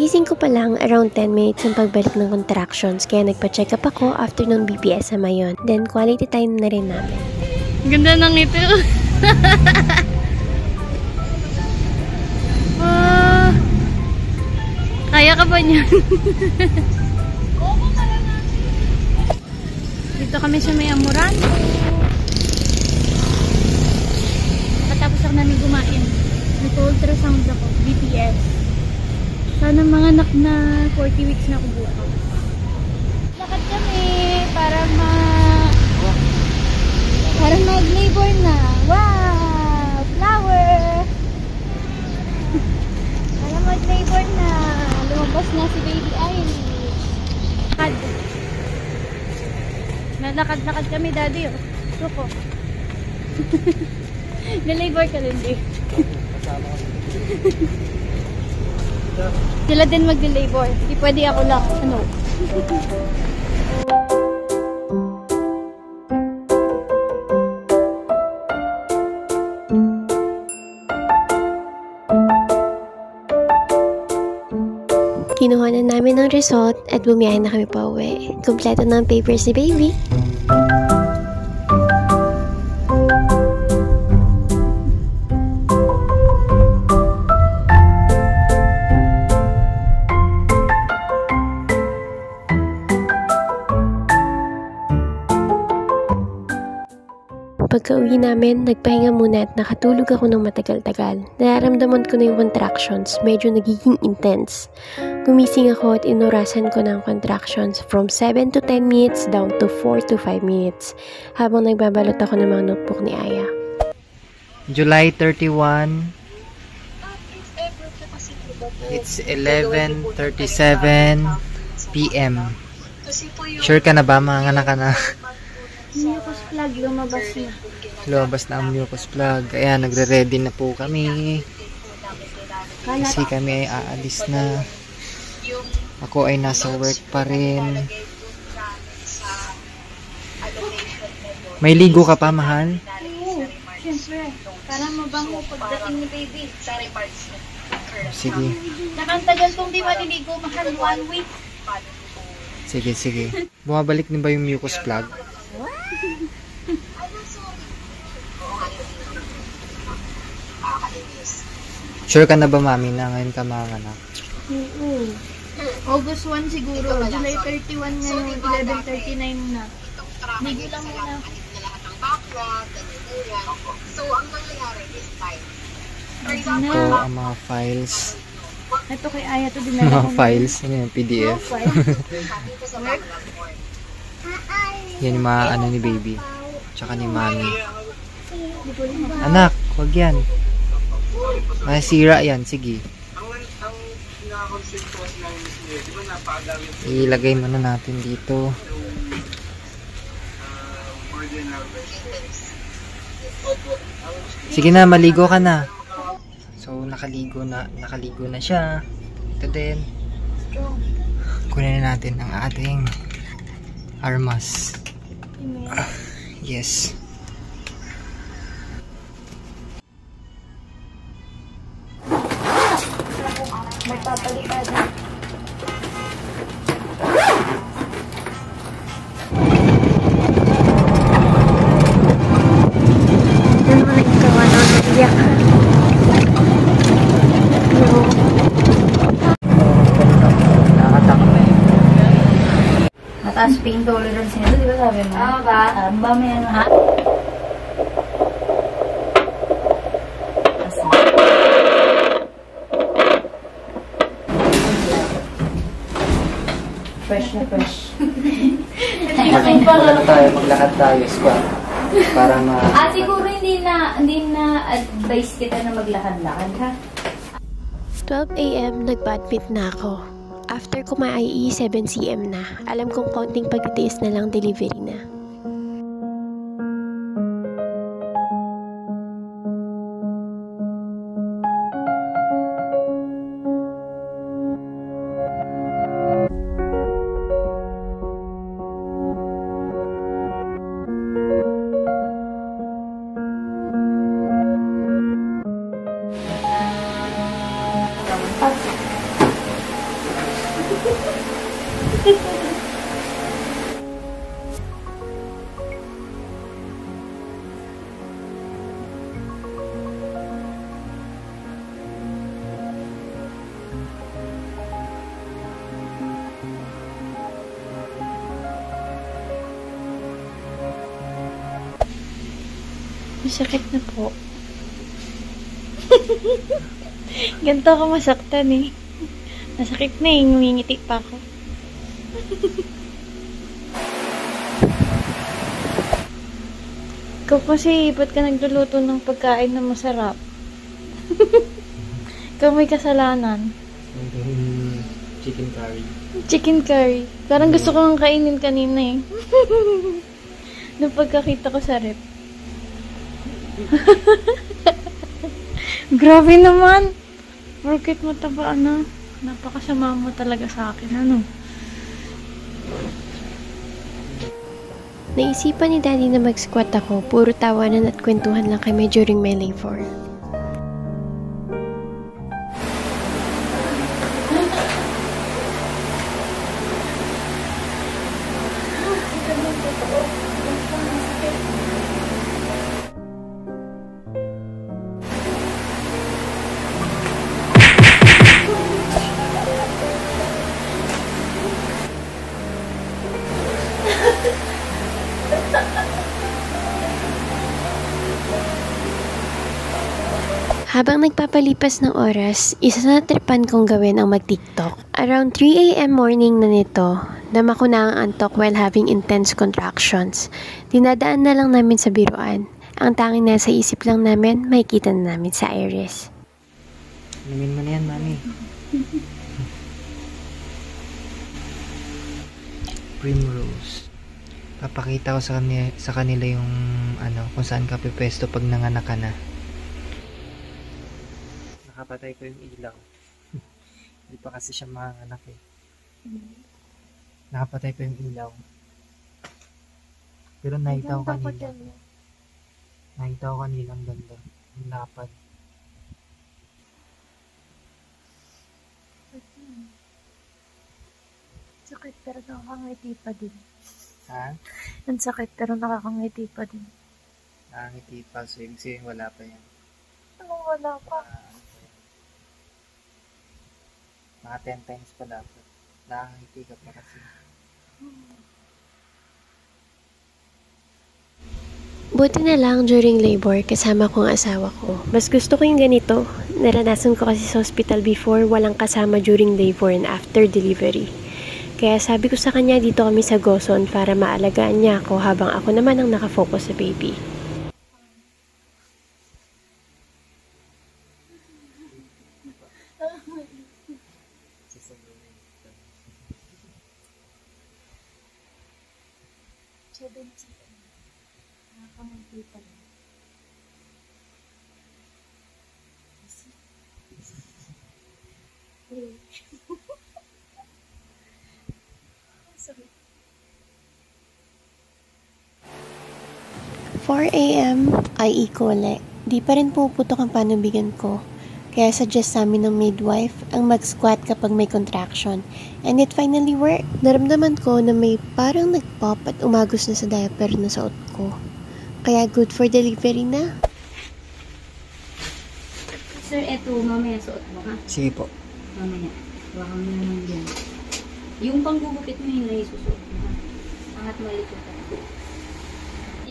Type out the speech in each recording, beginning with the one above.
Kagising ko pa lang around 10 minutes yung pagbalik ng contractions, kaya nagpa-check up ako after nung BPS sama yun. Then quality time na rin namin. Ganda ng ito. Kaya ka ba niyan? Dito kami sa may Amuran. Nakatapos ako namin kumain. Nag-ultrasound ako. BPS. Sana mga anak na 40 weeks na ako bukas. Lakad kami para mag-labor na. Wow! Flower! Para mag-labor na. Lumabas na si Baby Irish. Lakad. Nalakad-lakad kami, Daddy. Oh. Suko. Nalabor ka rin, di. Sila din mag-labor. Hindi pwede ako lang. Ano? Kinuha na namin ng result at bumiyahe na kami pa uwi. Kompleto na ang papers ni Baby. Pagka-uwi namin, nagpahinga muna at nakatulog ako ng matagal-tagal. Nararamdaman ko na yung contractions, medyo nagiging intense. Gumising ako at inurasan ko ng contractions from 7 to 10 minutes down to 4 to 5 minutes habang nagbabalot ako ng mga notebook ni Aya. July 31. It's 11:37 p.m. Sure ka na ba? Mga anak ka na? Mucus plug, lumabas na. Lumabas na ang mucus plug. Ayan, nagre-ready na po kami. Kasi kami ay aalis na. Ako ay nasa work pa rin. May ligo ka pa, mahal? Oo, syempre. Para mabango pagdating ni Baby. Sige. Nakantagal kong di maliligo, mahal. 1 week. Sige, sige. Bumabalik din ba yung mucus plug? Sure ka na ba, mami, na ngayon ka mga anak? Oo. August 1 siguro. July 31 ngayon. 11:39 na. Ligo lang muna. So, ang nangyayari this time, Ito ang mga files. Ito kay Aya to dinala ko. Mga files. Ano yung PDF? Yan yung mga ano ni baby. Tsaka ni mami. Anak, wag yan. Masira yan. Sige. Ilagay muna natin dito. Sige na, maligo ka na. So, nakaligo na siya. Ito din. Kunin na natin ang ating armas. Yes. Magpapalipad. Mataas pa yung tolerance nito, di ba sabi mo? Oo ba? Ba may ano ha? Fresh na fresh. Maglakad tayo, squat. Para Siguro hindi na advice kita na maglakad-lakad ha? 12 AM, nag-badminton na ako. After ko ma-IE, 7 CM na. Alam kong konting pagtitiis na lang delivery na. Masakit na po. Ganito ako masaktan eh. Masakit na eh. Ngumingiti pa ako. Ikaw kasi, ba't ka nagluluto ng pagkain na masarap? Ikaw may kasalanan. Chicken curry. Chicken curry. Parang gusto ko nang kainin kanina eh. Nung pagkakita ko sa rep. Grabe naman. Bakit mataba na? Napakasama mo talaga sa akin. Ano? Naisipan ni Daddy na mag-squat ako, puro tawanan at kwentuhan lang kami during my labor. Habang nagpapalipas ng oras, isa sa natripan kong gawin ang mag-TikTok. Around 3 AM morning na nito, dama ko na ang antok while having intense contractions. Dinadaan na lang namin sa biruan. Ang tanging nasa isip lang namin, makikita na namin sa iris. Inumin mo na yan, Mami. Primrose. Papakita ko sa kanila yung kung saan ka pipwesto pag nanganak ka na. Nakapatay ko yung ilaw. Hindi pa kasi siya manganak eh. Nakapatay ko yung ilaw. Pero nakita ko kanila. Nakita ko kanila ang ganda. Ang lapad. Sakit pero nakakangiti pa din. Ha? Ang sakit pero nakakangiti pa din. Nakangiti pa. So yung sabihin wala pa yan. Anong wala pa? Mga 10 times pa dapat. Nakangiti ka pa kasi. Buti na lang during labor kasama ko ang asawa ko. Mas gusto ko yung ganito. Naranasan ko kasi sa hospital before, walang kasama during labor and after delivery. Kaya sabi ko sa kanya dito kami sa Goson para maalagaan niya ako habang ako naman ang nakafocus sa baby. Sorry. 4 AM ay iko-ulit. Di pa rin puputok ang panubigan ko. Kaya suggest sa amin ng midwife ang mag-squat kapag may contraction. And it finally worked. Naramdaman ko na may parang nag-pop at umagos na sa diaper na suot ko. Kaya good for delivery na. Sir, eto, mamaya suot mo ha? Sige po. Mamaya. Baka mo naman yan. Yung panggugupit mo yun na isusuot mo ha? Angat malikot ka.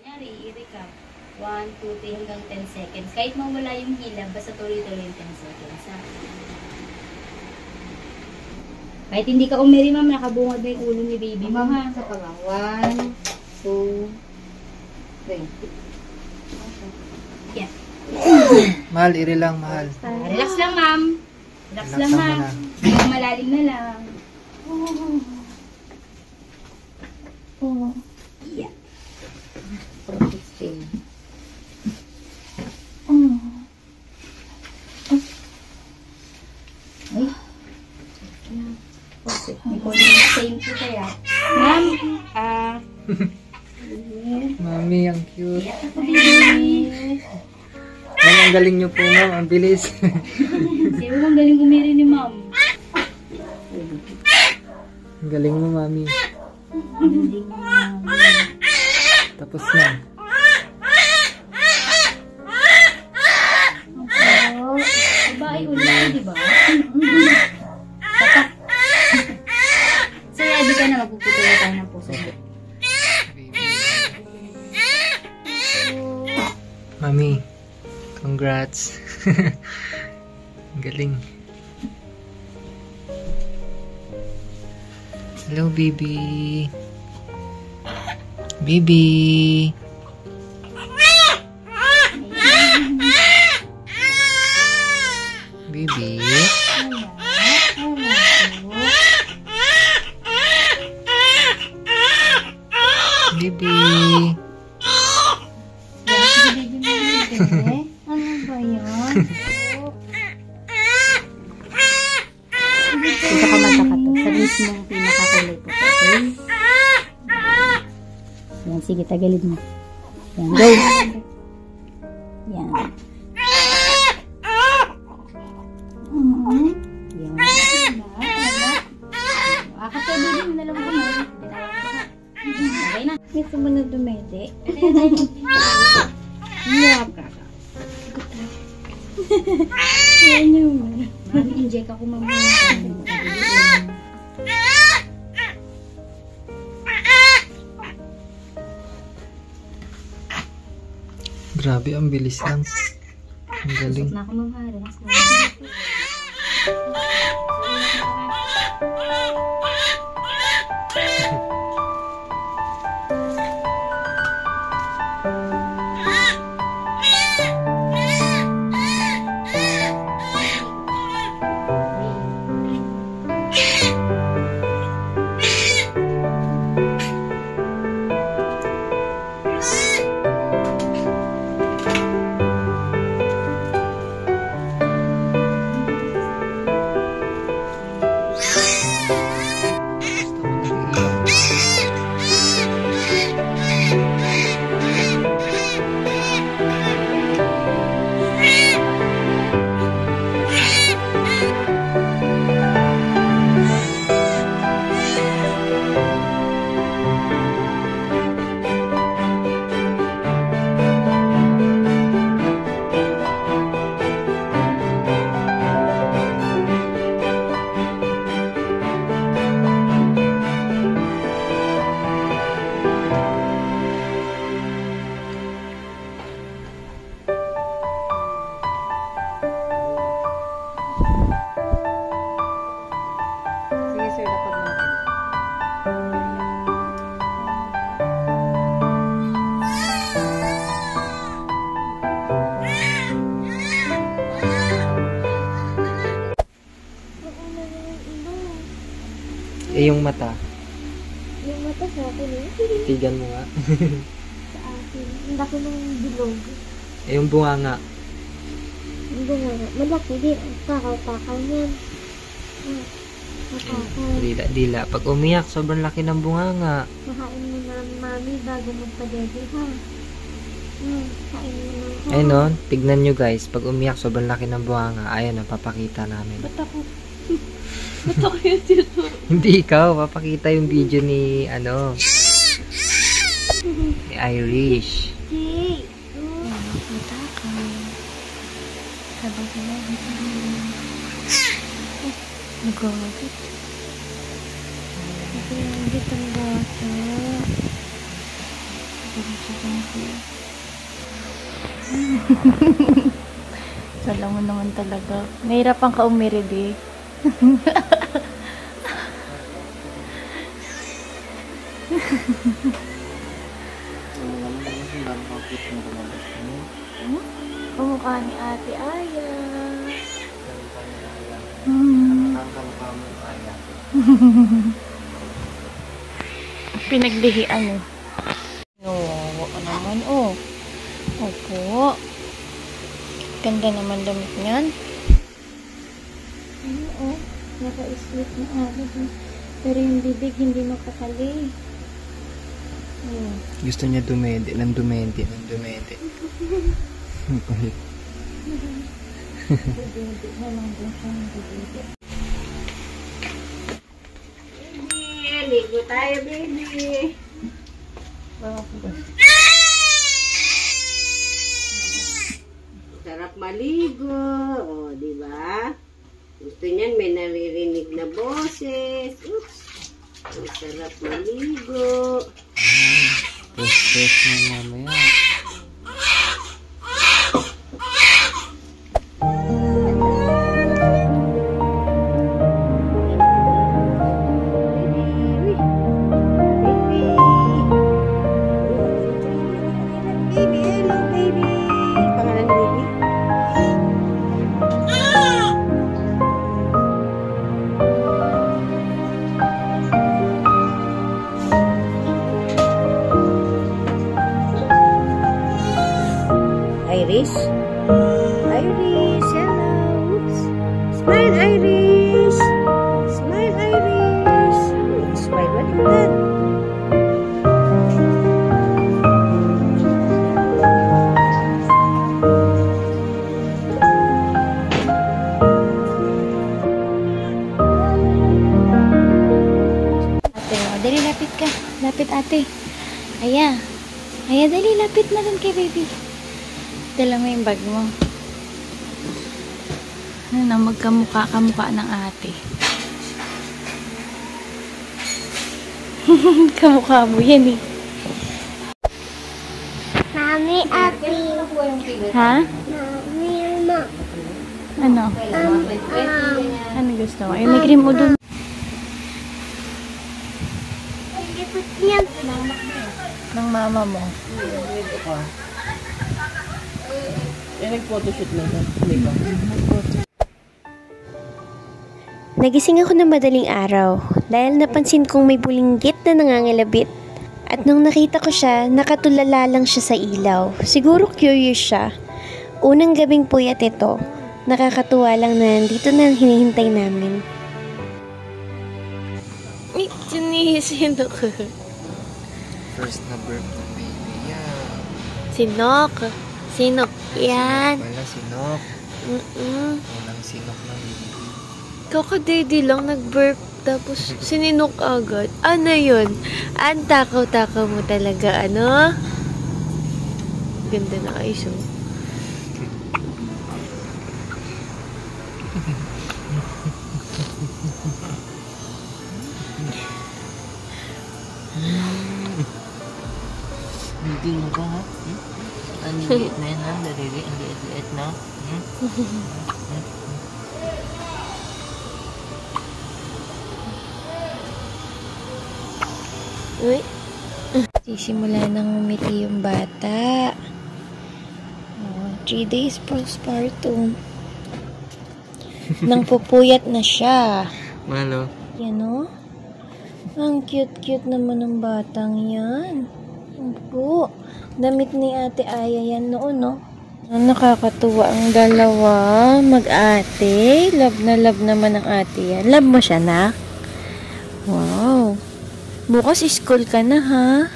Yari, i-recap. 1, 2, 3 hanggang 10 seconds. Kahit mawala yung hila, basta tuloy-tuloy yung 10 seconds ha? Kahit hindi ka umiri, ma'am, nakabungad na yung ulo ni baby mo ha? Sa pala. 1, 2, 3. Yeah. Mahal, iri lang, mahal. Relax lang, ma'am. Relax lang, ma'am. Malalim na lang. Yeah. Ay. Okay. Same po kaya. Ma'am, Mami, ang cute. Bilis. Ma'am, ang galing niyo po, ma'am. Ang bilis. Sino ang galing umiri ni ma'am? Ang galing mo, mami. Galing mo, mami. Tapos na. Oh, babae ulit, di ba? Tatak. So, ready ka na, magpuputuloy tayo ng puso. Mami, congrats. Ang galing. Hello, baby. Baby. Baby. Baby. Ano ba yun? Dito ka magkakato. Sa mismong pinakakulay po. Okay? Yan, sige, tagalid mo. Yan, go! Yan. Yan. Akatulog yung dalawang kamay. Okay na. Gusto mo na dumede? Yan ka. Yan yung mami-inject ako mamaya. Grabe, ang bilis lang. Ang galing. Na ako mamahara. Eh, yung mata. Yung mata sa akin eh. Tigan mo nga. Sa akin. Ang laki ng bilog. Eh, yung bunganga. Ang bunga. Malaki din. Ang takaw-takaw niyan. Takaw. Dila. Pag umiyak, sobrang laki ng bunganga. Makain mo na mami bago magpadede ha. Kain mo na ha. Ayun no, tignan nyo guys. Pag umiyak, sobrang laki ng bunganga. Ayan, papakita namin. Ba't ako? Ba't ako yung tito? Hindi ikaw, papakita yung video ni, ni Irish. Jay! Nakita ka. Habang sinabi ko nagagit. Nagagit ang bata. Kala mo naman talaga. Nahirapan ka umirid eh. Kumukha ni Ate Aya. Pinaglihian eh. Oo, naman oh. Opo. Ganda naman damit niyan. Ano oh, naka-sleep na agad. Pero yung bibig hindi makakali. Gusto niya dumede, ng dumede. Kulit. Dumede na lang din siya ng bibig. ligo tayo, baby. Sarap maligo. O, di ba? Gusto niyan, may naririnig na boses. Oops. Ang sarap maligo. Test na mamaya. Baby, hello, baby. Pangalan ni baby? Iris? Iris, hello. Oops. Smile, Iris. Smile, Iris. Smile, what is that? Ate, oh, dali lapit ka. Lapit ate. Aya. Aya, dali lapit na dun kay baby. Dala mo yung bag mo. Ano na, magkamukha ng ate. Kamukha mo yan eh. Mami, Ate. Ha? Mami, Ma. Ano? Ano gusto mo? Ay, may cream mo dun. Lipot niya. Ng mama mo. Nagising ako ng madaling araw dahil napansin kong may bulinggit na nangangalabit. At nung nakita ko siya, nakatulala lang siya sa ilaw. Siguro curious siya. Unang gabing puyat ito. Nakakatuwa lang na nandito na ang hinihintay namin. Sino ko? First na birth ng baby yan. Sinok. Sinok yan. Wala sinok. Walang sinok ng baby. Kakadede lang nag-burp tapos sininok agad. Ano yun? Ang takaw-takaw mo talaga, ano? Ganda na kayo. Hindi mo ka, ha? Ang liit na yan, ha? Daliri, ang liit-liit na. Uy. Sisimula nang umiti yung bata. 3 days postpartum. Nang pupuyat na siya. Malo. Yan o. Ang cute-cute naman ng batang yan. Opo. Damit ni Ate Aya yan noon, no? Nakakatuwa ang dalawa. Mag-ate. Love na love naman ang ate yan. Love mo siya, nak? Wow. Bukas school ka na, ha?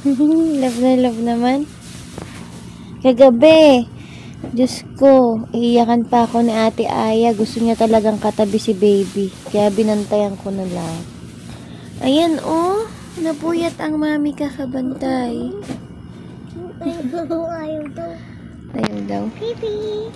Love na love naman. Kagabi, Diyos ko, iiyakan pa ako ni Ate Aya. Gusto niya talagang katabi si baby. Kaya binantayan ko na lang. Ayan, oh. Napuyat ang mami kakabantay. Ayaw daw. Ayaw daw. Baby.